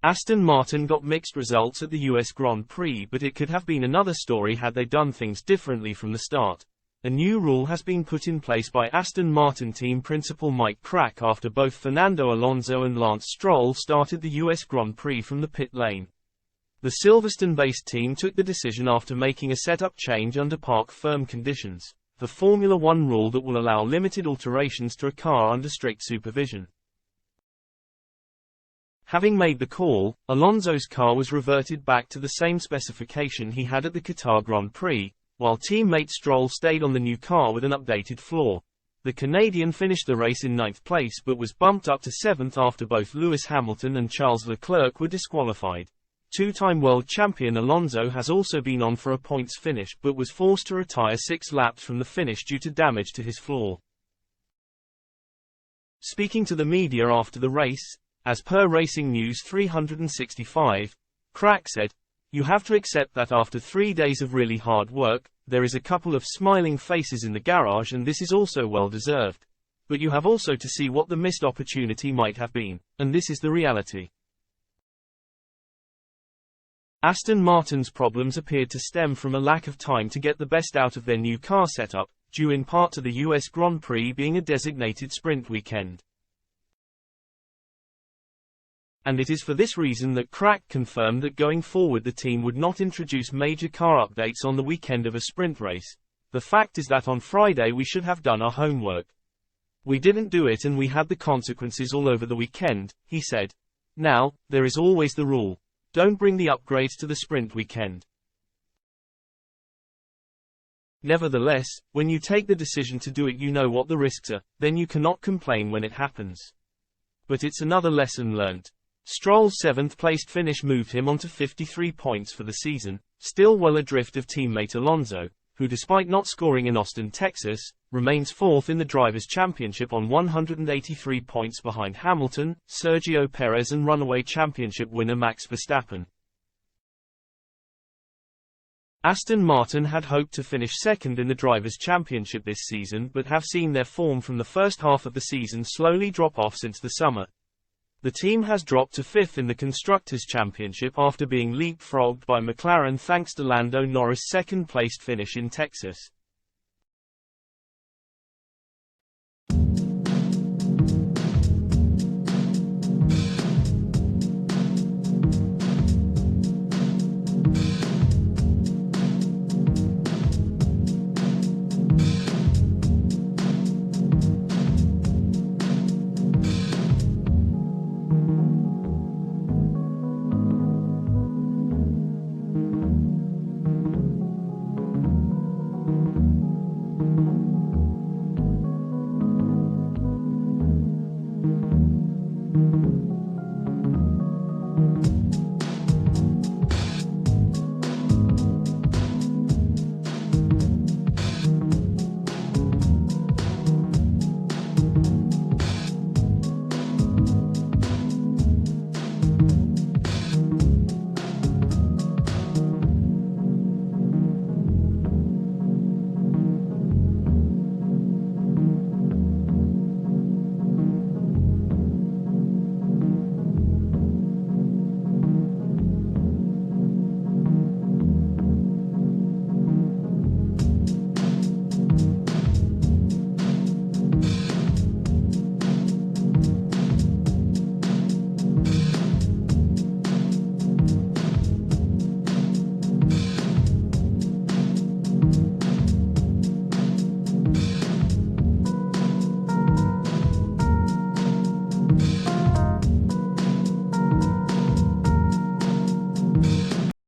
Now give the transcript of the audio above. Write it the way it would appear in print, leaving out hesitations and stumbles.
Aston Martin got mixed results at the US Grand Prix, but it could have been another story had they done things differently from the start. A new rule has been put in place by Aston Martin team principal Mike Crack after both Fernando Alonso and Lance Stroll started the US Grand Prix from the pit lane. The Silverstone-based team took the decision after making a setup change under park firm conditions, the Formula One rule that will allow limited alterations to a car under strict supervision. Having made the call, Alonso's car was reverted back to the same specification he had at the Qatar Grand Prix, while teammate Stroll stayed on the new car with an updated floor. The Canadian finished the race in 9th place but was bumped up to 7th after both Lewis Hamilton and Charles Leclerc were disqualified. Two-time world champion Alonso has also been on for a points finish but was forced to retire 6 laps from the finish due to damage to his floor. Speaking to the media after the race, as per Racing News 365, Crack said, "You have to accept that after 3 days of really hard work, there is a couple of smiling faces in the garage and this is also well deserved. But you have also to see what the missed opportunity might have been, and this is the reality." Aston Martin's problems appeared to stem from a lack of time to get the best out of their new car setup, due in part to the US Grand Prix being a designated sprint weekend. And it is for this reason that Crack confirmed that going forward the team would not introduce major car updates on the weekend of a sprint race. "The fact is that on Friday we should have done our homework. We didn't do it and we had the consequences all over the weekend," he said. "Now, there is always the rule. Don't bring the upgrades to the sprint weekend. Nevertheless, when you take the decision to do it you know what the risks are, then you cannot complain when it happens. But it's another lesson learned." Stroll's 7th-placed finish moved him onto 53 points for the season, still well adrift of teammate Alonso, who despite not scoring in Austin, Texas, remains 4th in the Drivers' Championship on 183 points behind Hamilton, Sergio Perez and runaway championship winner Max Verstappen. Aston Martin had hoped to finish 2nd in the Drivers' Championship this season but have seen their form from the first half of the season slowly drop off since the summer. The team has dropped to 5th in the Constructors' Championship after being leapfrogged by McLaren thanks to Lando Norris' 2nd-placed finish in Texas.